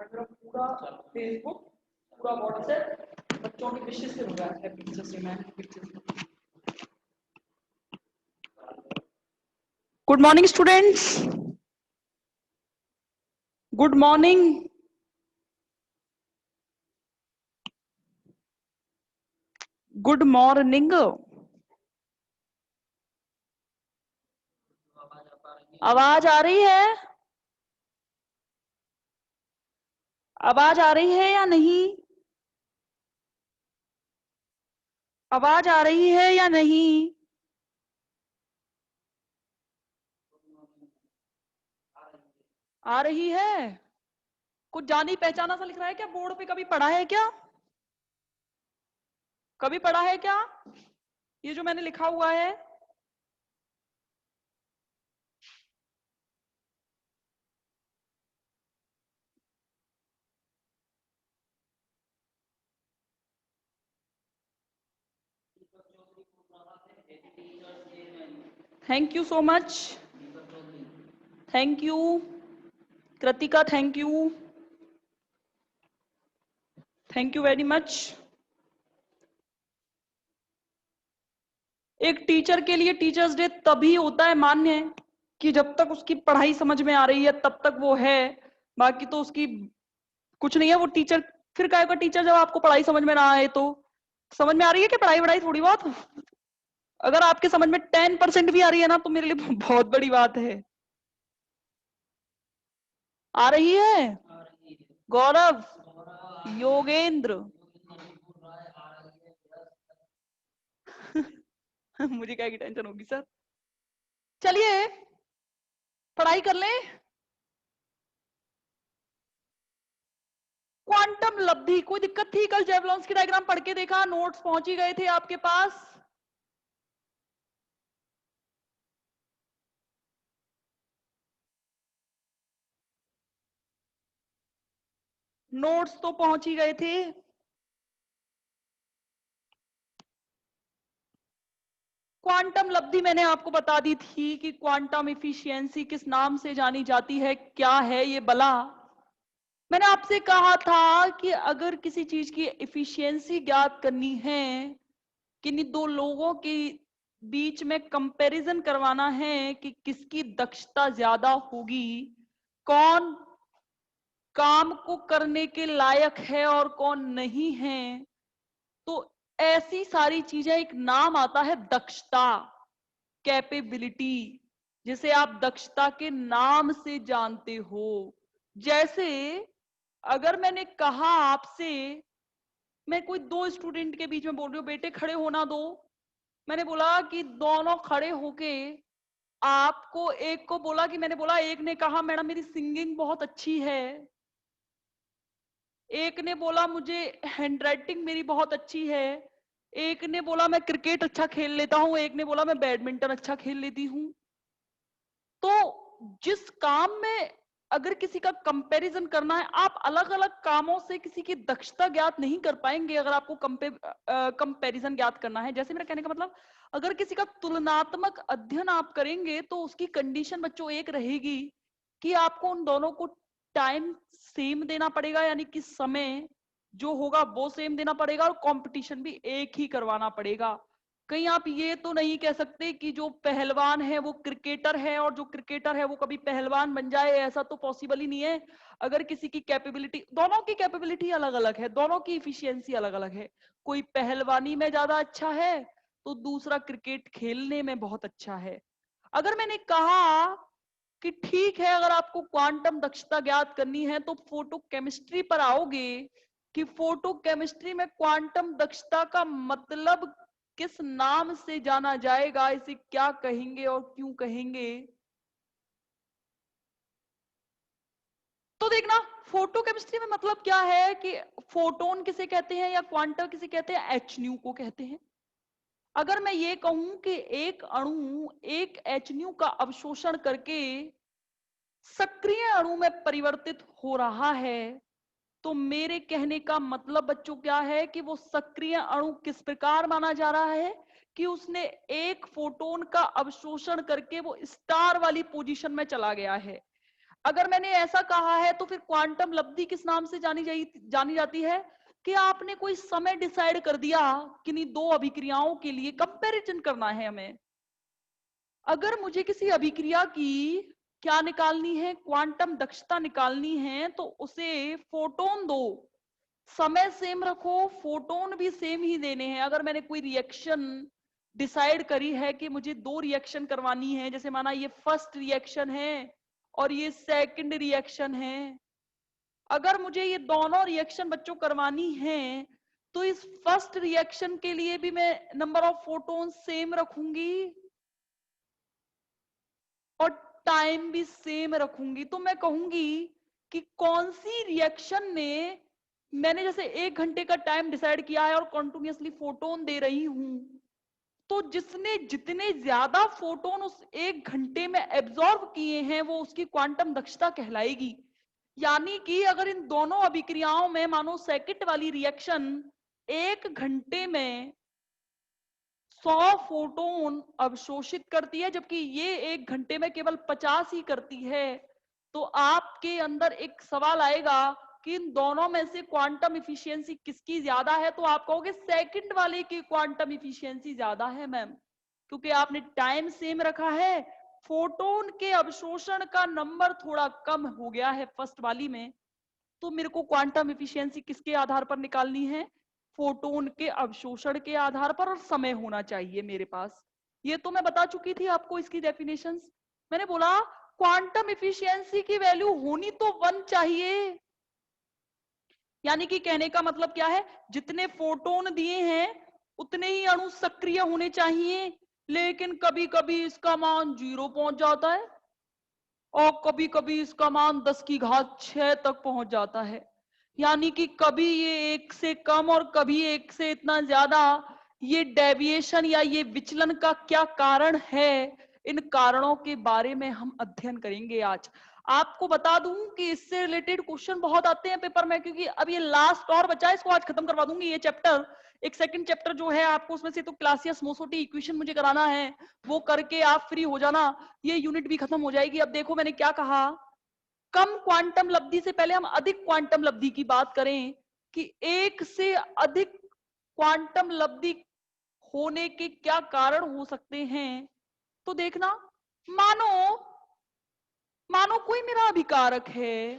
अगर पूरा फेसबुक, पूरा व्हाट्सएप बच्चों की विशेष से हो रहा है पिक्चर से। मैं good morning students, good morning. Good morning. आवाज आ रही है? आवाज आ रही है या नहीं? आवाज आ रही है या नहीं? आ रही है। कुछ जानी पहचाना सा लिख रहा है क्या बोर्ड पे? कभी पढ़ा है क्या? कभी पढ़ा है क्या ये जो मैंने लिखा हुआ है? Thank you so much. Thank you Kritika, thank you, thank you very much. एक टीचर के लिए टीचर्स डे तभी होता है मान्य कि जब तक उसकी पढ़ाई समझ में आ रही है तब तक वो है, बाकी तो उसकी कुछ नहीं है वो टीचर। फिर काय का टीचर जब आपको पढ़ाई समझ में ना आए तो? समझ में आ रही है कि पढ़ाई वढ़ाई थोड़ी बहुत? अगर आपके समझ में 10% भी आ रही है ना तो मेरे लिए बहुत बड़ी बात है। आ रही है? गौरव, योगेंद्र मुझे क्या की टेंशन होगी सर। चलिए पढ़ाई कर लें। क्वांटम लब्धि, कोई दिक्कत थी? कल जेवलॉन्स की डायग्राम पढ़ के देखा, नोट्स पहुंच ही गए थे आपके पास। नोट्स तो पहुंच ही गए थे। क्वांटम लब्धि मैंने आपको बता दी थी कि क्वांटम इफिशियंसी किस नाम से जानी जाती है। क्या है ये बला? मैंने आपसे कहा था कि अगर किसी चीज की इफिशियंसी ज्ञात करनी है, किन्हीं दो लोगों के बीच में कंपैरिजन करवाना है कि किसकी दक्षता ज्यादा होगी, कौन काम को करने के लायक है और कौन नहीं है, तो ऐसी सारी चीजें, एक नाम आता है दक्षता, कैपेबिलिटी, जिसे आप दक्षता के नाम से जानते हो। जैसे अगर मैंने कहा आपसे, मैं कोई दो स्टूडेंट के बीच में बोल रही हूँ बेटे खड़े होना दो, मैंने बोला कि दोनों खड़े होके आपको, एक को बोला कि, मैंने बोला, एक ने कहा मैडम मेरी सिंगिंग बहुत अच्छी है, एक ने बोला मुझे हैंडराइटिंग मेरी बहुत अच्छी है, एक ने बोला मैं क्रिकेट अच्छा खेल लेता हूं, एक ने बोला मैं बैडमिंटन अच्छा खेल लेती हूं। तो जिस काम में अगर किसी का कंपैरिजन करना है, आप अलग अलग कामों से किसी की दक्षता ज्ञात नहीं कर पाएंगे अगर आपको कंपैरिजन ज्ञात करना है। जैसे मेरा कहने का मतलब, अगर किसी का तुलनात्मक अध्ययन आप करेंगे तो उसकी कंडीशन बच्चों एक रहेगी कि आपको उन दोनों को टाइम सेम देना पड़ेगा, यानी कि समय जो होगा वो सेम देना पड़ेगा, और कंपटीशन भी एक ही करवाना पड़ेगा। कहीं आप ये तो नहीं कह सकते कि जो पहलवान है वो क्रिकेटर है और जो क्रिकेटर है वो कभी पहलवान बन जाए, ऐसा तो पॉसिबल ही नहीं है। अगर किसी की कैपेबिलिटी, दोनों की कैपेबिलिटी अलग अलग है, दोनों की इफिशियंसी अलग अलग है, कोई पहलवानी में ज्यादा अच्छा है तो दूसरा क्रिकेट खेलने में बहुत अच्छा है। अगर मैंने कहा कि ठीक है, अगर आपको क्वांटम दक्षता ज्ञात करनी है तो फोटो केमिस्ट्री पर आओगे कि फोटो केमिस्ट्री में क्वांटम दक्षता का मतलब किस नाम से जाना जाएगा, इसे क्या कहेंगे और क्यों कहेंगे। तो देखना, फोटो केमिस्ट्री में मतलब क्या है कि फोटोन किसे कहते हैं या क्वांटम किसे कहते हैं, एच न्यू को कहते हैं। अगर मैं ये कहूं कि एक अणु एक एच न्यू का अवशोषण करके सक्रिय अणु में परिवर्तित हो रहा है, तो मेरे कहने का मतलब बच्चों क्या है कि वो सक्रिय अणु किस प्रकार माना जा रहा है कि उसने एक फोटोन का अवशोषण करके वो स्टार वाली पोजीशन में चला गया है। अगर मैंने ऐसा कहा है तो फिर क्वांटम लब्धि किस नाम से जानी जाती है कि आपने कोई समय डिसाइड कर दिया किन्हीं दो अभिक्रियाओं के लिए कंपैरिजन करना है हमें। अगर मुझे किसी अभिक्रिया की क्या निकालनी है, क्वांटम दक्षता निकालनी है, तो उसे फोटोन दो, समय सेम रखो, फोटोन भी सेम ही देने हैं। अगर मैंने कोई रिएक्शन डिसाइड करी है कि मुझे दो रिएक्शन करवानी है, जैसे माना ये फर्स्ट रिएक्शन है और ये सेकंड रिएक्शन है, अगर मुझे ये दोनों रिएक्शन बच्चों करवानी है तो इस फर्स्ट रिएक्शन के लिए भी मैं नंबर ऑफ फोटोन सेम रखूंगी और टाइम भी सेम रखूंगी। तो मैं कहूंगी कि कौन सी रिएक्शन ने, मैंने जैसे 1 घंटे का टाइम डिसाइड किया है और कॉन्टिन्यूसली फोटोन दे रही हूं, तो जिसने जितने ज्यादा फोटोन उस 1 घंटे में एब्जॉर्ब किए हैं वो उसकी क्वांटम दक्षता कहलाएगी। यानी कि अगर इन दोनों अभिक्रियाओं में मानो सेकंड वाली रिएक्शन 1 घंटे में 100 फोटोन अवशोषित करती है, जबकि ये 1 घंटे में केवल 50 ही करती है, तो आपके अंदर एक सवाल आएगा कि इन दोनों में से क्वांटम इफिशियंसी किसकी ज्यादा है। तो आप कहोगे सेकंड वाले की क्वांटम इफिशियंसी ज्यादा है मैम, क्योंकि आपने टाइम सेम रखा है, फोटोन के अवशोषण का नंबर थोड़ा कम हो गया है फर्स्ट वाली में। तो मेरे को क्वांटम इफिशियंसी किसके आधार पर निकालनी है, फोटोन के अवशोषण के आधार पर, और समय होना चाहिए मेरे पास। ये तो मैं बता चुकी थी आपको इसकी डेफिनेशंस। मैंने बोला क्वांटम इफिशियंसी की वैल्यू होनी तो 1 चाहिए, यानी कि कहने का मतलब क्या है, जितने फोटोन दिए हैं उतने ही अणु सक्रिय होने चाहिए, लेकिन कभी कभी इसका मान 0 पहुंच जाता है और कभी कभी इसका मान 10⁶ तक पहुंच जाता है। यानी कि कभी ये 1 से कम और कभी 1 से इतना ज्यादा। ये डेविएशन या ये विचलन का क्या कारण है, इन कारणों के बारे में हम अध्ययन करेंगे आज। आपको बता दूं कि इससे रिलेटेड क्वेश्चन बहुत आते हैं पेपर में, क्योंकि अब ये लास्ट और बचा है, इसको आज खत्म करवा दूंगी ये चैप्टर। एक सेकंड चैप्टर जो है आपको उसमें से तो क्लासियस-मोसोटी इक्वेशन मुझे कराना है, वो करके आप फ्री हो जाना, ये यूनिट भी खत्म हो जाएगी। अब देखो मैंने क्या कहा, कम क्वांटम लब्धि से पहले हम अधिक क्वांटम लब्धि की बात करें कि एक से अधिक क्वांटम लब्धि होने के क्या कारण हो सकते हैं। तो देखना, मानो मानो कोई मेरा अभिकारक है,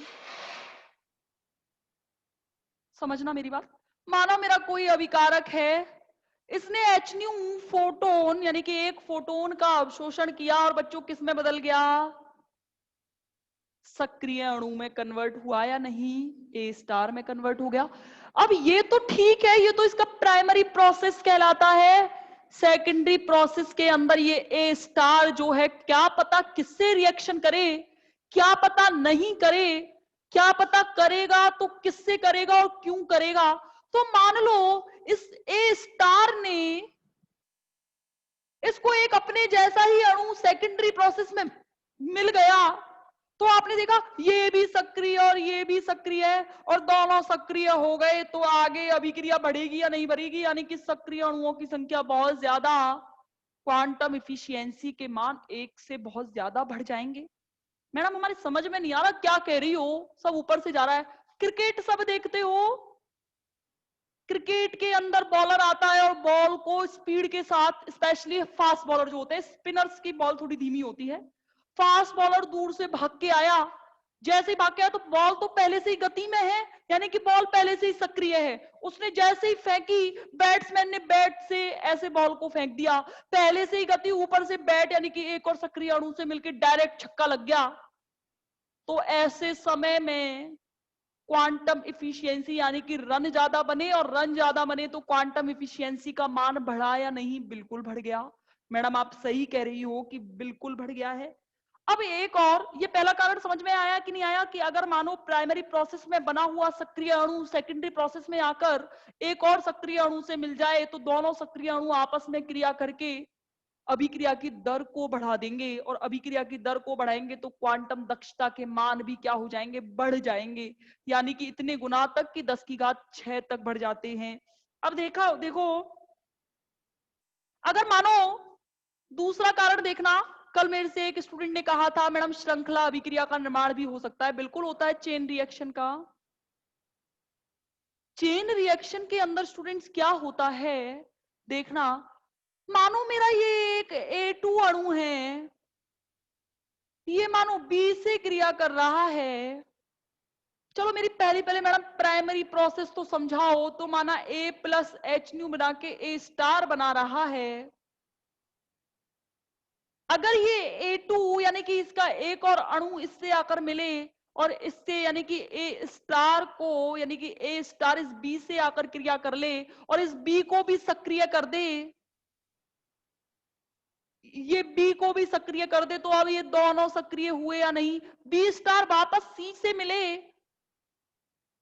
समझना मेरी बात, मानो मेरा कोई अभिकारक है, इसने Hν फोटोन यानी कि एक फोटोन का अवशोषण किया और बच्चों किस में बदल गया, सक्रिय अणु में कन्वर्ट हुआ या नहीं, A* में कन्वर्ट हो गया। अब ये तो ठीक है, ये तो इसका प्राइमरी प्रोसेस कहलाता है। सेकेंडरी प्रोसेस के अंदर ये A* जो है, क्या पता किससे रिएक्शन करे, क्या पता नहीं करे, क्या पता करेगा तो किससे करेगा और क्यों करेगा। तो मान लो इस A* ने इसको एक अपने जैसा ही अणु सेकेंडरी प्रोसेस में मिल गया, तो आपने देखा ये भी सक्रिय और ये भी सक्रिय है और दोनों सक्रिय हो गए, तो आगे अभिक्रिया बढ़ेगी या नहीं बढ़ेगी, यानी कि सक्रिय अणुओं की संख्या बहुत ज्यादा, क्वांटम इफिशियंसी के मान 1 से बहुत ज्यादा बढ़ जाएंगे। मैडम हमारी समझ में नहीं आ रहा क्या कह रही हो, सब ऊपर से जा रहा है। क्रिकेट सब देखते हो, क्रिकेट के अंदर बॉलर आता है और बॉल को स्पीड के साथ, स्पेशली फास्ट बॉलर जो होते हैं, स्पिनर्स की बॉल थोड़ी धीमी होती है, फास्ट बॉलर दूर से भाग के आया, जैसे ही भाग के आया तो बॉल तो पहले से ही गति में है, यानी कि बॉल पहले से ही सक्रिय है। उसने जैसे ही फेंकी, बैट्समैन ने बैट से ऐसे बॉल को फेंक दिया, पहले से ही गति, ऊपर से बैट यानी कि एक और सक्रिय अणु से मिलकर डायरेक्ट छक्का लग गया। तो ऐसे समय में क्वांटम इफिशियंसी यानी कि रन ज्यादा बने, और रन ज्यादा बने तो क्वांटम इफिशियंसी का मान बढ़ा या नहीं, बिल्कुल बढ़ गया। मैडम आप सही कह रही हो कि बिल्कुल बढ़ गया है। अब एक और, ये पहला कारण समझ में आया कि नहीं आया, कि अगर मानो प्राइमरी प्रोसेस में बना हुआ सक्रिय अणु सेकेंडरी प्रोसेस में आकर एक और सक्रिय अणु से मिल जाए, तो दोनों सक्रिय अणु आपस में क्रिया करके अभिक्रिया की दर को बढ़ा देंगे, और अभिक्रिया की दर को बढ़ाएंगे तो क्वांटम दक्षता के मान भी क्या हो जाएंगे, बढ़ जाएंगे, यानी कि इतने गुना तक कि 10⁶ तक बढ़ जाते हैं। अब देखो, अगर मानो दूसरा कारण देखना, कल मेरे से एक स्टूडेंट ने कहा था मैडम श्रृंखला अभिक्रिया का निर्माण भी हो सकता है। बिल्कुल होता है चेन रिएक्शन का। चेन रिएक्शन के अंदर स्टूडेंट्स क्या होता है देखना, मानो मेरा ये एक A2 अणु है, ये मानो B से क्रिया कर रहा है। चलो मेरी पहले मैडम प्राइमरी प्रोसेस तो समझाओ। तो माना A प्लस एच न्यू बना के A स्टार बना रहा है। अगर ये A2 यानी कि इसका एक और अणु इससे आकर मिले और इससे यानी कि A स्टार को यानी कि A स्टार इस B से आकर क्रिया कर ले और इस B को भी सक्रिय कर दे, ये B को भी सक्रिय कर दे, तो अब ये दोनों सक्रिय हुए या नहीं? B स्टार वापस C से मिले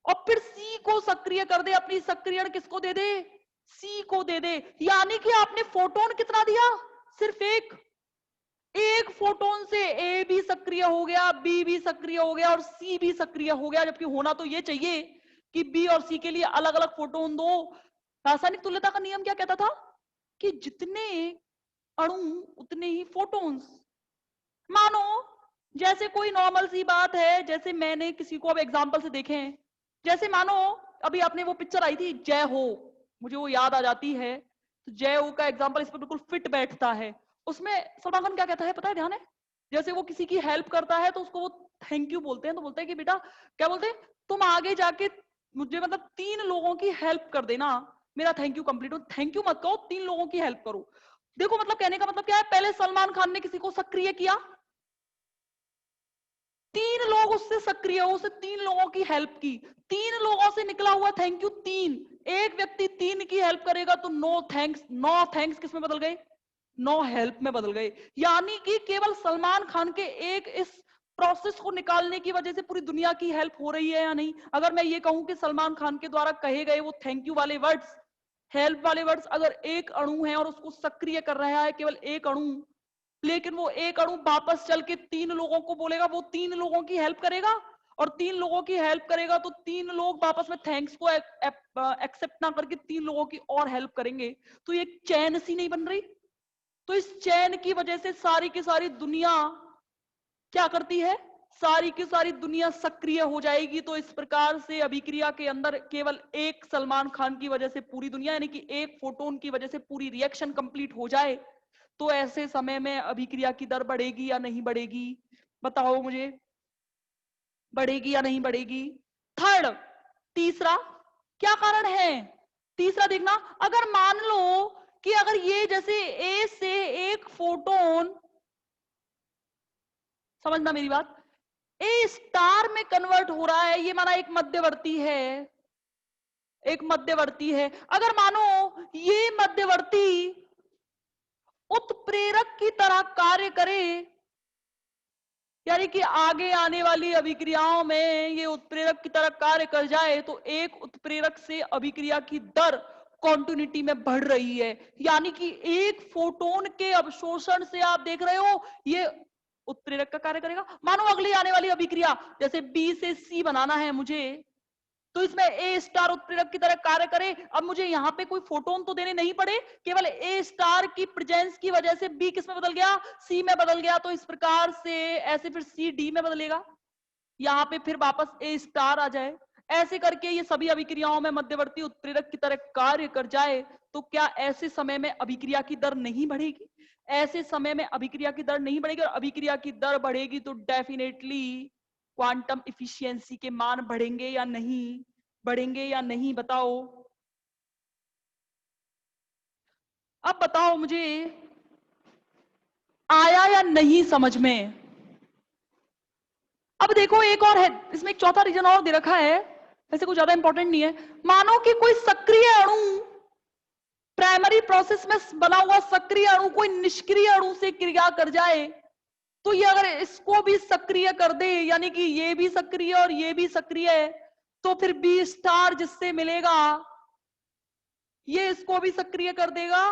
और फिर C को सक्रिय कर दे, अपनी सक्रियण किसको दे दे? C को दे दे। यानी कि आपने फोटोन कितना दिया? सिर्फ एक फोटोन से A भी सक्रिय हो गया, B भी सक्रिय हो गया और C भी सक्रिय हो गया। जबकि होना तो ये चाहिए कि B और C के लिए अलग अलग फोटोन दो। रासायनिक तुल्यता का नियम क्या कहता था कि जितने अणु उतने ही फोटोन्स। मानो जैसे कोई नॉर्मल सी बात है, जैसे मैंने किसी को अब एग्जांपल से देखें, जैसे मानो अभी आपने वो पिक्चर आई थी जय हो, मुझे वो याद आ जाती है, तो जय हो का एग्जांपल इस पर बिल्कुल फिट बैठता है। उसमें सलमान खान क्या कहता है पता है? ध्यान है, जैसे वो किसी की हेल्प करता है तो उसको वो थैंक यू बोलते हैं, तो बोलते हैं कि बेटा क्या बोलते हैं, तुम आगे जाके मुझे मतलब 3 लोगों की हेल्प कर देना, मेरा थैंक यू कंप्लीट हो। थैंक यू मत कहो, 3 लोगों की हेल्प करो। देखो मतलब कहने का मतलब क्या है, पहले सलमान खान ने किसी को सक्रिय किया, 3 लोग उससे सक्रिय हो, उससे 3 लोगों की हेल्प की, 3 लोगों से निकला हुआ थैंक यू 3। एक व्यक्ति 3 की हेल्प करेगा तो नो थैंक्स, नो थैंक्स किस में बदल गए? नो हेल्प में बदल गए। यानी कि केवल सलमान खान के एक इस प्रोसेस को निकालने की वजह से पूरी दुनिया की हेल्प हो रही है या नहीं? अगर मैं ये कहूं कि सलमान खान के द्वारा कहे गए वो थैंक यू वाले वर्ड्स, हेल्प वाले वर्ड्स, अगर एक अणु है और उसको सक्रिय कर रहा है केवल एक अणु, लेकिन वो एक अणु वापस चल के 3 लोगों को बोलेगा, वो 3 लोगों की हेल्प करेगा और 3 लोगों की हेल्प करेगा तो 3 लोग वापस में थैंक्स को एक्सेप्ट ना करके 3 लोगों की और हेल्प करेंगे, तो ये चैन सी नहीं बन रही? तो इस चैन की वजह से सारी की सारी दुनिया क्या करती है? सारी की सारी दुनिया सक्रिय हो जाएगी। तो इस प्रकार से अभिक्रिया के अंदर केवल एक सलमान खान की वजह से पूरी दुनिया यानी कि एक फोटोन की वजह से पूरी रिएक्शन कंप्लीट हो जाए, तो ऐसे समय में अभिक्रिया की दर बढ़ेगी या नहीं बढ़ेगी? बताओ मुझे, बढ़ेगी या नहीं बढ़ेगी? थर्ड, तीसरा क्या कारण है? तीसरा देखना, अगर मान लो कि अगर ये जैसे ए से एक फोटोन, समझना मेरी बात, ए स्टार में कन्वर्ट हो रहा है, ये माना एक मध्यवर्ती है, एक मध्यवर्ती है। अगर मानो ये मध्यवर्ती उत्प्रेरक की तरह कार्य करे, यानी कि आगे आने वाली अभिक्रियाओं में ये उत्प्रेरक की तरह कार्य कर जाए, तो एक उत्प्रेरक से अभिक्रिया की दर कॉन्टिन्यूटी में बढ़ रही है। यानी कि एक फोटोन के अवशोषण से आप देख रहे हो ये उत्प्रेरक का कार्य करेगा। मानो अगली आने वाली अभिक्रिया जैसे बी से सी बनाना है मुझे, तो इसमें ए स्टार उत्प्रेरक की तरह कार्य करे। अब मुझे यहाँ पे कोई फोटोन तो देने नहीं पड़े, केवल ए स्टार की प्रेजेंस की वजह से बी किस में बदल गया? सी में बदल गया। तो इस प्रकार से ऐसे फिर सी डी में बदलेगा, यहाँ पे फिर वापस ए स्टार आ जाए। ऐसे करके ये सभी अभिक्रियाओं में मध्यवर्ती उत्प्रेरक की तरह कार्य कर जाए, तो क्या ऐसे समय में अभिक्रिया की दर नहीं बढ़ेगी? ऐसे समय में अभिक्रिया की दर नहीं बढ़ेगी, और अभिक्रिया की दर बढ़ेगी तो डेफिनेटली क्वांटम इफिशियंसी के मान बढ़ेंगे या नहीं? बढ़ेंगे या नहीं बताओ? अब बताओ मुझे, आया या नहीं समझ में? अब देखो एक और है इसमें, एक चौथा रीजन और दे रखा है, वैसे कुछ ज्यादा इंपॉर्टेंट नहीं है। मानो कि कोई सक्रिय अणु, प्राइमरी प्रोसेस में बना हुआ सक्रिय अणु कोई निष्क्रिय अणु से क्रिया कर जाए, तो ये अगर इसको भी सक्रिय कर दे, यानी कि ये भी सक्रिय और ये भी सक्रिय है, तो फिर बी स्टार जिससे मिलेगा ये इसको भी सक्रिय कर देगा।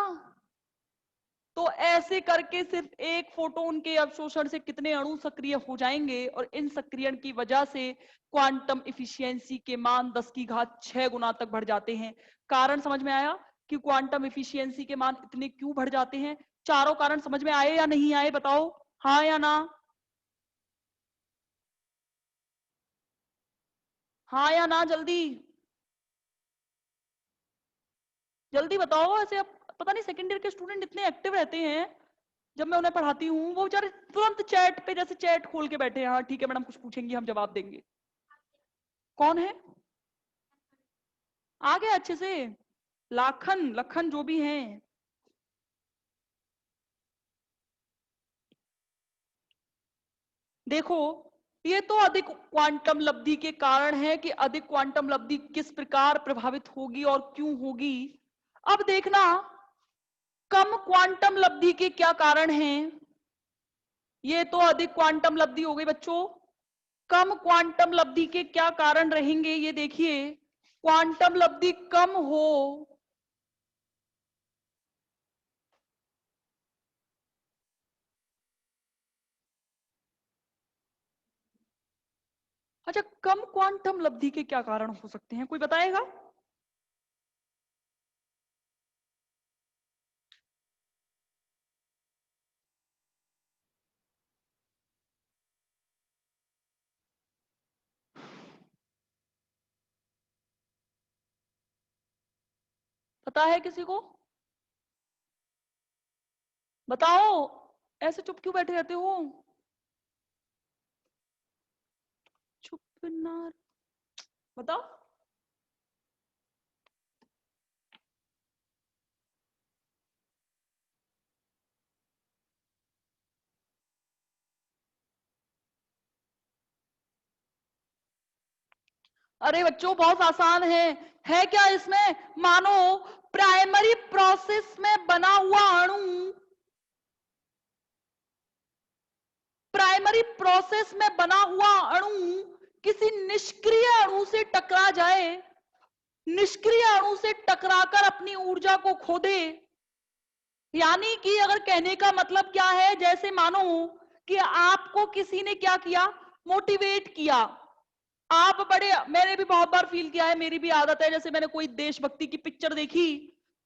तो ऐसे करके सिर्फ एक फोटोन के अवशोषण से कितने अणु सक्रिय हो जाएंगे, और इन सक्रियण की वजह से क्वांटम इफिशियंसी के मान 10 की घात 6 गुना तक बढ़ जाते हैं। कारण समझ में आया कि क्वांटम इफिशियंसी के मान इतने क्यों बढ़ जाते हैं? चारों कारण समझ में आए या नहीं आए बताओ? हाँ या ना? हाँ या ना? जल्दी जल्दी बताओ। ऐसे अब पता नहीं सेकंड ईयर के स्टूडेंट इतने एक्टिव रहते हैं, जब मैं उन्हें पढ़ाती हूँ वो बेचारे तुरंत चैट पे जैसे चैट खोल के बैठे हैं, हाँ ठीक है मैडम कुछ पूछेंगी हम जवाब देंगे। कौन है? आ गया अच्छे से? लाखन लखन जो भी हैं। देखो, ये तो अधिक क्वांटम लब्धि के कारण है कि अधिक क्वांटम लब्धि किस प्रकार प्रभावित होगी और क्यों होगी। अब देखना, कम क्वांटम लब्धि के क्या कारण हैं। ये तो अधिक क्वांटम लब्धि हो गई बच्चों। कम क्वांटम लब्धि के क्या कारण रहेंगे, ये देखिए। क्वांटम लब्धि कम हो। अच्छा, कम क्वांटम लब्धि के क्या कारण हो सकते हैं, कोई बताएगा? पता है किसी को? बताओ, ऐसे चुप क्यों बैठे रहते हो? चुप ना। बताओ। अरे बच्चों बहुत आसान है क्या इसमें? मानो प्राइमरी प्रोसेस में बना हुआ अणु, प्राइमरी प्रोसेस में बना हुआ अणु किसी निष्क्रिय अणु से टकरा जाए, निष्क्रिय अणु से टकराकर अपनी ऊर्जा को खो दे। यानी कि अगर कहने का मतलब क्या है, जैसे मानो कि आपको किसी ने क्या किया, मोटिवेट किया। आप बड़े, मैंने भी बहुत बार फील किया है, मेरी भी आदत है, जैसे मैंने कोई देशभक्ति की पिक्चर देखी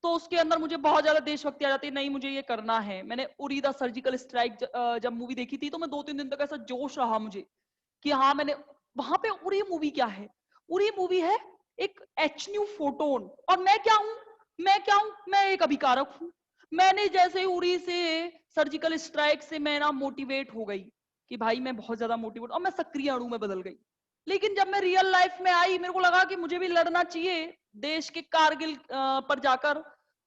तो उसके अंदर मुझे बहुत ज्यादा देशभक्ति आ जाती है, नहीं मुझे ये करना है। मैंने उरी द सर्जिकल स्ट्राइक जब मूवी देखी थी तो मैं 2-3 दिन तक ऐसा जोश रहा मुझे कि हाँ मैंने, वहां पे उरी मूवी क्या है, उरी मूवी है एक एच न्यू फोटोन, और मैं क्या हूं, मैं क्या हूं, मैं एक अभिकारक हूं। मैंने जैसे उरी से सर्जिकल स्ट्राइक से मैं ना मोटिवेट हो गई कि भाई मैं बहुत ज्यादा मोटिवेट, और मैं सक्रिय अणु में बदल गई। लेकिन जब मैं रियल लाइफ में आई मेरे को लगा कि मुझे भी लड़ना चाहिए, देश के कारगिल पर जाकर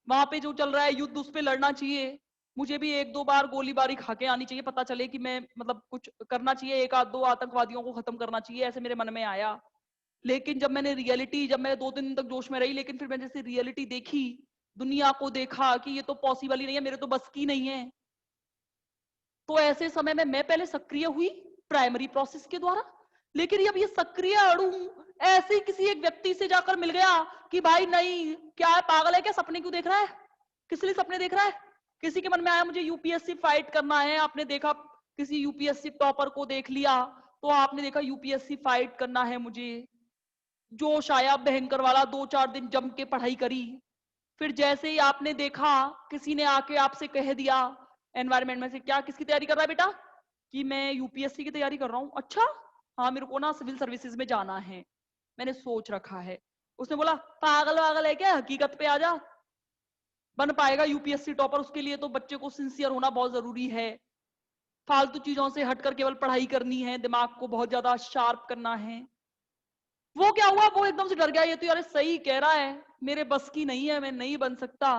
वहां पे जो चल रहा है युद्ध उस पे लड़ना चाहिए। मुझे भी 1-2 बार गोलीबारी खा के आनी चाहिए, पता चले कि मैं मतलब कुछ करना चाहिए, 1-2 आतंकवादियों को खत्म करना चाहिए, ऐसे मेरे मन में आया। लेकिन जब मैंने रियलिटी, जब मैं 2-3 दिन तक जोश में रही, लेकिन फिर मैंने जैसे रियलिटी देखी, दुनिया को देखा कि ये तो पॉसिबल ही नहीं है, मेरे तो बस की नहीं है। तो ऐसे समय में मैं पहले सक्रिय हुई प्राइमरी प्रोसेस के द्वारा, लेकिन अब ये सक्रिय अणु ऐसे ही किसी एक व्यक्ति से जाकर मिल गया कि भाई नहीं, क्या है, पागल है क्या, सपने क्यों देख रहा है, किस लिए सपने देख रहा है। किसी के मन में आया मुझे यूपीएससी फाइट करना है, आपने देखा किसी यूपीएससी टॉपर को देख लिया, तो आपने देखा यूपीएससी फाइट करना है मुझे, जोश आया भयंकर वाला, 2-4 दिन जम के पढ़ाई करी। फिर जैसे ही आपने देखा किसी ने आके आपसे कह दिया एनवायरमेंट में से, क्या किसकी तैयारी कर रहा है बेटा, कि मैं यूपीएससी की तैयारी कर रहा हूँ। अच्छा, हाँ मेरे को ना सिविल सर्विसेज में जाना है, मैंने सोच रखा है। उसने बोला पागल वागल है क्या, हकीकत पे आ जा, बन पाएगा यूपीएससी टॉपर, उसके लिए तो बच्चे को सिंसियर होना बहुत जरूरी है, फालतू चीजों से हटकर केवल पढ़ाई करनी है, दिमाग को बहुत ज्यादा शार्प करना है। वो क्या हुआ, वो एकदम से डर गया, ये तो यार सही कह रहा है, मेरे बस की नहीं है, मैं नहीं बन सकता।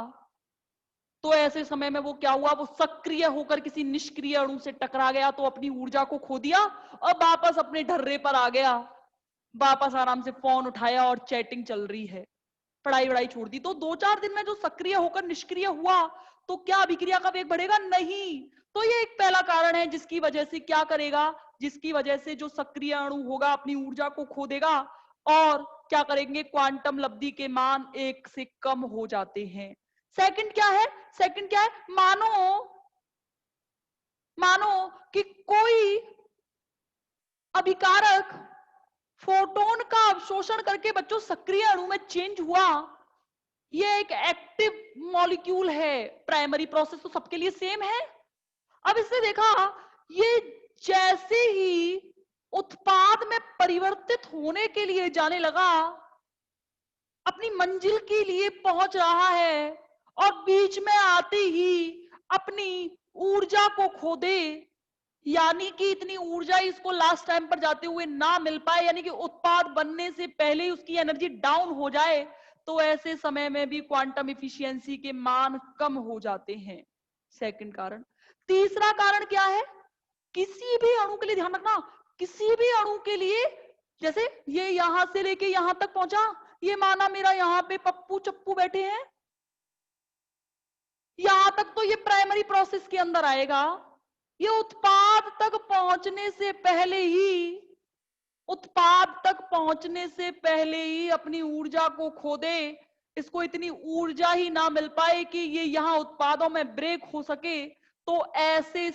तो ऐसे समय में वो क्या हुआ, वो सक्रिय होकर किसी निष्क्रिय अणु से टकरा गया, तो अपनी ऊर्जा को खो दिया और वापस अपने ढर्रे पर आ गया। वापस आराम से फोन उठाया और चैटिंग चल रही है, पढ़ाई वढ़ाई छोड़ दी। तो 2-4 दिन में जो सक्रिय होकर निष्क्रिय हुआ, तो क्या अभिक्रिया का वेग बढ़ेगा? नहीं। तो ये एक पहला कारण है जिसकी वजह से क्या करेगा, जिसकी वजह से जो सक्रिय अणु होगा अपनी ऊर्जा को खो देगा, और क्या करेंगे, क्वांटम लब्धि के मान 1 से कम हो जाते हैं। सेकंड क्या है, सेकंड क्या है, मानो, मानो कि कोई अभिकारक फोटोन का अवशोषण करके बच्चों सक्रिय अणु में चेंज हुआ। ये एक एक्टिव मॉलिक्यूल है, प्राइमरी प्रोसेस तो सबके लिए सेम है। अब इसने देखा ये जैसे ही उत्पाद में परिवर्तित होने के लिए जाने लगा, अपनी मंजिल के लिए पहुंच रहा है और बीच में आते ही अपनी ऊर्जा को खो दे, यानी कि इतनी ऊर्जा इसको लास्ट टाइम पर जाते हुए ना मिल पाए, यानी कि उत्पाद बनने से पहले ही उसकी एनर्जी डाउन हो जाए, तो ऐसे समय में भी क्वांटम इफिशियंसी के मान कम हो जाते हैं। सेकंड कारण। तीसरा कारण क्या है? किसी भी अणु के लिए ध्यान रखना, किसी भी अणु के लिए, जैसे ये यहां से लेके यहां तक पहुंचा, ये माना मेरा यहां पे पप्पू चप्पू बैठे हैं, यहां तक तो ये प्राइमरी प्रोसेस के अंदर आएगा। ये उत्पाद तक पहुंचने से पहले ही, उत्पाद तक पहुंचने से पहले ही अपनी ऊर्जा को खो दे, इसको इतनी ऊर्जा ही ना मिल पाए कि ये यहां उत्पादों में ब्रेक हो सके। तो ऐसे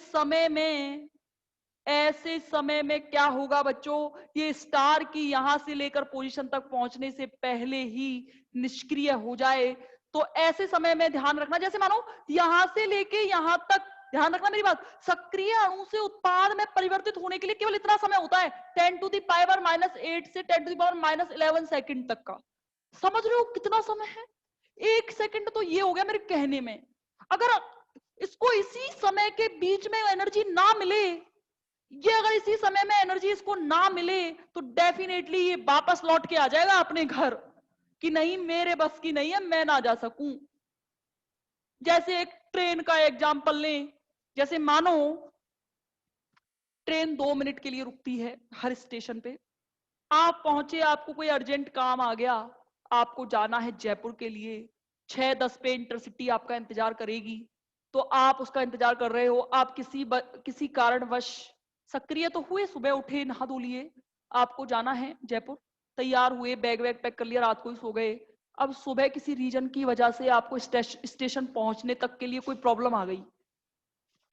समय में क्या होगा बच्चों? ये स्टार की यहां से लेकर पोजीशन तक पहुंचने से पहले ही निष्क्रिय हो जाए। तो ऐसे समय में ध्यान रखना, जैसे मानो यहां से लेके यहां तक, ध्यान रखना मेरी बात, सक्रिय अणु से उत्पाद में परिवर्तित होने के लिए केवल इतना समय होता है, 10⁻⁻8 से 10⁻11 सेकंड तक का। समझ रहे हो कितना समय है? 1 सेकंड तो ये हो गया मेरे कहने में। अगर इसको इसी समय के बीच में एनर्जी ना मिले, ये अगर इसी समय में एनर्जी इसको ना मिले, तो डेफिनेटली ये वापस लौट के आ जाएगा अपने घर कि नहीं मेरे बस की नहीं है, मैं ना जा सकूं। जैसे एक ट्रेन का एग्जांपल लें, जैसे मानो ट्रेन 2 मिनट के लिए रुकती है हर स्टेशन पे, आप पहुंचे, आपको कोई अर्जेंट काम आ गया, आपको जाना है जयपुर के लिए, 6:10 पे इंटरसिटी आपका इंतजार करेगी, तो आप उसका इंतजार कर रहे हो, आप किसी कारणवश सक्रिय तो हुए, सुबह उठे, नहा धो लिए, आपको जाना है जयपुर, तैयार हुए, बैग वैग पैक कर लिया, रात को ही सो गए। अब सुबह किसी रीजन की वजह से आपको स्टेशन पहुंचने तक के लिए कोई प्रॉब्लम आ गई,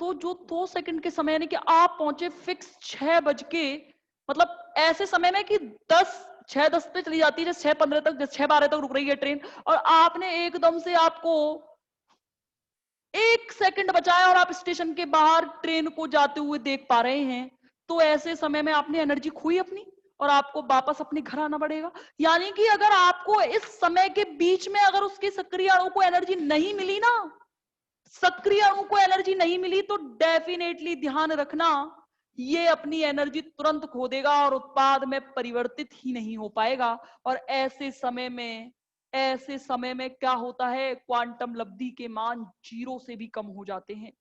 तो जो 2 सेकंड के समय यानी कि आप पहुंचे फिक्स 6 बज के, मतलब ऐसे समय में कि 6:10 पे चली जाती है, जैसे 6:15 तक, 6:12 तक रुक रही है ट्रेन, और आपने एकदम से, आपको 1 सेकंड बचाया और आप स्टेशन के बाहर ट्रेन को जाते हुए देख पा रहे हैं, तो ऐसे समय में आपने एनर्जी खोई अपनी और आपको वापस अपने घर आना पड़ेगा। यानी कि अगर आपको इस समय के बीच में अगर उसके सक्रिय अणु को एनर्जी नहीं मिली ना, सक्रिय अणु को एनर्जी नहीं मिली, तो डेफिनेटली ध्यान रखना ये अपनी एनर्जी तुरंत खो देगा और उत्पाद में परिवर्तित ही नहीं हो पाएगा। और ऐसे समय में क्या होता है? क्वांटम लब्धि के मान 0 से भी कम हो जाते हैं।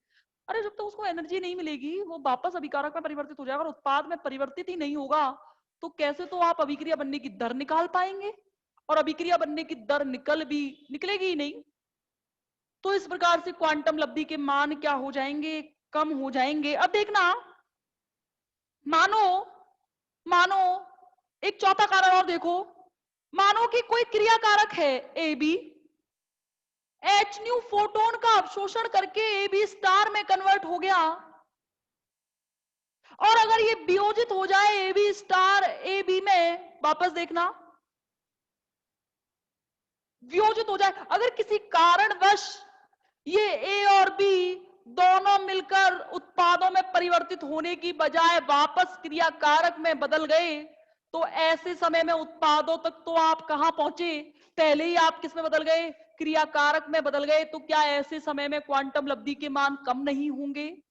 अरे जब तक उसको एनर्जी नहीं मिलेगी, वो वापस अभिकारक में परिवर्तित हो जाएगा, और उत्पाद में परिवर्तित ही नहीं होगा, तो कैसे तो आप अभिक्रिया बनने की दर निकाल पाएंगे, और अभिक्रिया बनने की दर निकलेगी ही नहीं। तो इस प्रकार से क्वांटम लब्धि के मान क्या हो जाएंगे? कम हो जाएंगे। अब देखना, मानो मानो एक चौथा कारण और देखो, मानो कि कोई क्रिया कारक है A B, h nu photon का अवशोषण करके ए बी स्टार में कन्वर्ट हो गया, और अगर ये वियोजित हो जाए A B star A B में, वापस देखना, वियोजित हो जाए, अगर किसी कारणवश ये ए और बी दोनों मिलकर उत्पादों में परिवर्तित होने की बजाय वापस क्रियाकारक में बदल गए, तो ऐसे समय में उत्पादों तक तो आप कहां पहुंचे? पहले ही आप किस में बदल गए? क्रियाकारक में बदल गए। तो क्या ऐसे समय में क्वांटम लब्धि के मान कम नहीं होंगे?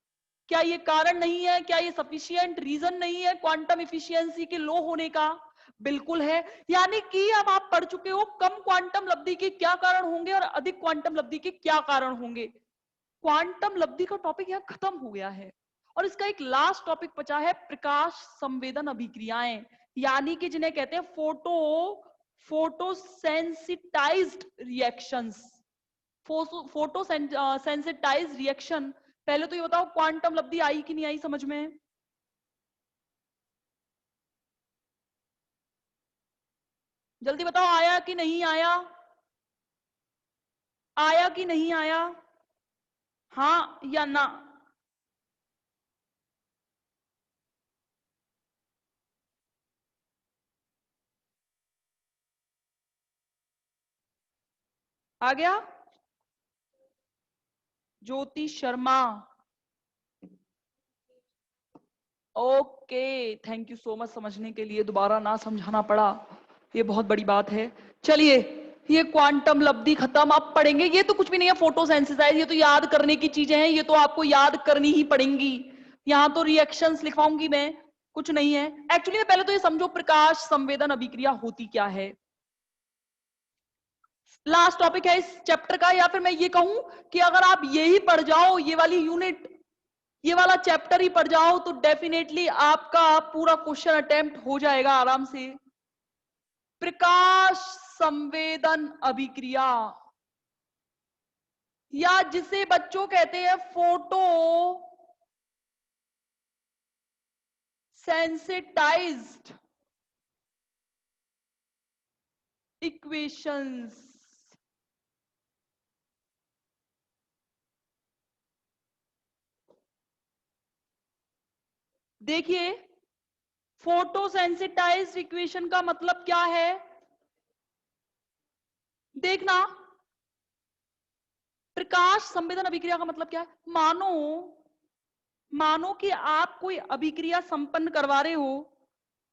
क्या ये कारण नहीं है? क्या ये सफिशिएंट रीजन नहीं है क्वांटम इफिशियंसी के लो होने का? बिल्कुल है। यानी कि अब आप पढ़ चुके हो कम क्वांटम लब्धि के क्या कारण होंगे और अधिक क्वांटम लब्धि के क्या कारण होंगे। क्वांटम लब्धि का टॉपिक यहाँ खत्म हो गया है, और इसका एक लास्ट टॉपिक बचा है, प्रकाश संवेदन अभिक्रियाएं, यानी कि जिन्हें कहते हैं photo sensitised reactions. Photo sensitised reaction. पहले तो ये बताओ क्वांटम लब्धि आई कि नहीं आई समझ में? जल्दी बताओ, आया कि नहीं आया? आया कि नहीं आया? हाँ या ना? आ गया? Jyoti Sharma, okay, thank you so much समझने के लिए, दोबारा ना समझाना पड़ा, ये बहुत बड़ी बात है। चलिए, ये क्वांटम लब्धि खत्म, आप पढ़ेंगे, ये तो कुछ भी नहीं है, फोटोसेंसिटाइज, ये तो याद करने की चीजें हैं, ये तो आपको याद करनी ही पड़ेंगी। यहाँ तो रिएक्शंस लिखवाऊंगी मैं, कुछ नहीं है। एक्चुअली में पहले तो ये समझो प्रकाश संवेदन अभिक्रिया होती क्या है। लास्ट टॉपिक है इस चैप्टर का, या फिर मैं ये कहूं कि अगर आप यही पढ़ जाओ, ये वाली यूनिट, ये वाला चैप्टर ही पढ़ जाओ, तो डेफिनेटली आपका पूरा क्वेश्चन अटेम्प्ट हो जाएगा आराम से। प्रकाश संवेदन अभिक्रिया, या जिसे बच्चों कहते हैं फोटो सेंसिटाइज्ड इक्वेशंस। देखिए, फोटो सेंसिटाइज्ड इक्वेशन का मतलब क्या है, देखना। प्रकाश संवेदन अभिक्रिया का मतलब क्या है, मानो मानो कि आप कोई अभिक्रिया संपन्न करवा रहे हो,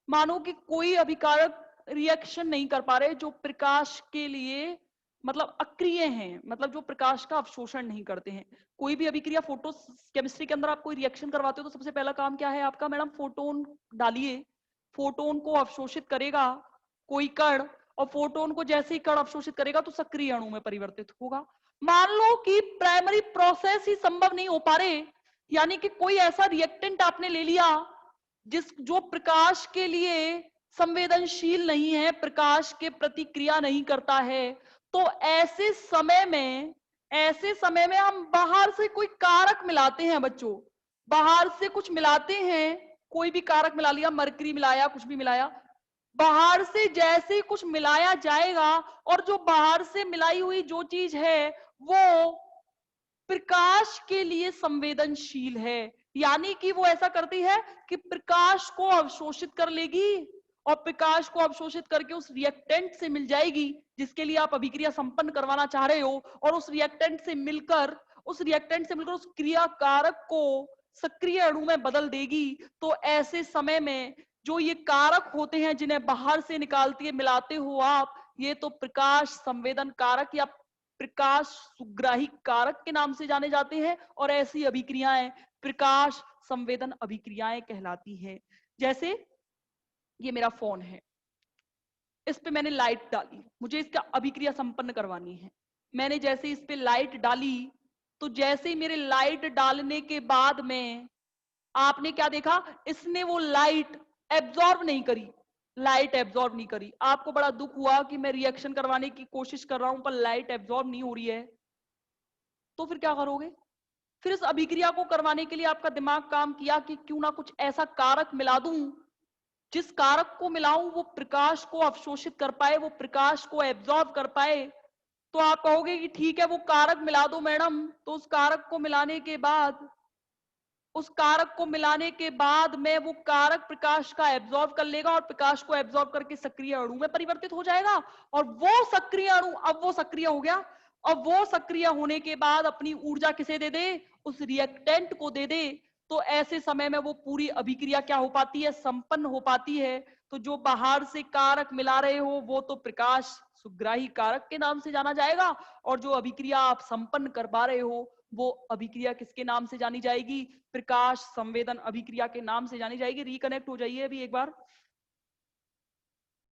मानो कि कोई अभिकारक रिएक्शन नहीं कर पा रहे जो प्रकाश के लिए मतलब अक्रिय हैं, मतलब जो प्रकाश का अवशोषण नहीं करते हैं। कोई भी अभिक्रिया फोटो केमिस्ट्री के अंदर आप कोई रिएक्शन करवाते हो तो सबसे पहला काम क्या है आपका, मैडम फोटोन डालिए, फोटोन को अवशोषित करेगा कोई कण, और फोटोन को जैसे ही कण अवशोषित करेगा तो सक्रिय अणु में परिवर्तित होगा। मान लो कि प्राइमरी प्रोसेस ही संभव नहीं हो पा रहे, यानी कि कोई ऐसा रिएक्टेंट आपने ले लिया जो प्रकाश के लिए संवेदनशील नहीं है, प्रकाश के प्रतिक्रिया नहीं करता है, तो ऐसे समय में हम बाहर से कोई कारक मिलाते हैं बच्चों, बाहर से कुछ मिलाते हैं, कोई भी कारक मिला लिया, मरकरी मिलाया, कुछ भी मिलाया, बाहर से जैसे ही कुछ मिलाया जाएगा, और जो बाहर से मिलाई हुई जो चीज है वो प्रकाश के लिए संवेदनशील है, यानी कि वो ऐसा करती है कि प्रकाश को अवशोषित कर लेगी, और प्रकाश को अवशोषित करके उस रिएक्टेंट से मिल जाएगी जिसके लिए आप अभिक्रिया संपन्न करवाना चाह रहे हो, और उस रिएक्टेंट से मिलकर उस क्रिया कारक को सक्रिय अणु में बदल देगी। तो ऐसे समय में जो ये कारक होते हैं जिन्हें बाहर से निकालती है मिलाते हो आप, ये तो प्रकाश संवेदन कारक या प्रकाश सुग्राही कारक के नाम से जाने जाते हैं, और ऐसी अभिक्रियाएं प्रकाश संवेदन अभिक्रियाएं कहलाती हैं। जैसे ये मेरा फोन है, इस पे मैंने लाइट डाली, मुझे इसका अभिक्रिया संपन्न करवानी है। मैंने जैसे इस पे लाइट डाली, तो जैसे ही मेरे लाइट डालने के बाद में आपने क्या देखा, इसने वो लाइट एब्जॉर्ब नहीं करी, लाइट एब्जॉर्ब नहीं करी। आपको बड़ा दुख हुआ कि मैं रिएक्शन करवाने की कोशिश कर रहा हूं पर लाइट एब्जॉर्ब नहीं हो रही है, तो फिर क्या करोगे, फिर इस अभिक्रिया को करवाने के लिए आपका दिमाग काम किया कि क्यों ना कुछ ऐसा कारक मिला दूं जिस कारक को मिलाऊं वो प्रकाश को अवशोषित कर पाए, वो प्रकाश को एब्जॉर्ब कर पाए। तो आप कहोगे कि ठीक है वो कारक मिला दो मैडम, तो उस कारक को मिलाने के बाद में वो कारक प्रकाश का एब्जॉर्ब कर लेगा, और प्रकाश को एब्जॉर्ब करके सक्रिय अणु में परिवर्तित हो जाएगा, और वो सक्रिय अणु, अब वो सक्रिय हो गया, अब वो सक्रिय होने के बाद अपनी ऊर्जा किसे दे दे, उस रिएक्टेंट को दे दे। तो ऐसे समय में वो पूरी अभिक्रिया क्या हो पाती है, संपन्न हो पाती है। तो जो बाहर से कारक मिला रहे हो वो तो प्रकाश सुग्राही कारक के नाम से जाना जाएगा, और जो अभिक्रिया आप संपन्न करवा रहे हो वो अभिक्रिया किसके नाम से जानी जाएगी, प्रकाश संवेदन अभिक्रिया के नाम से जानी जाएगी। रिकनेक्ट हो जाइए अभी एक बार।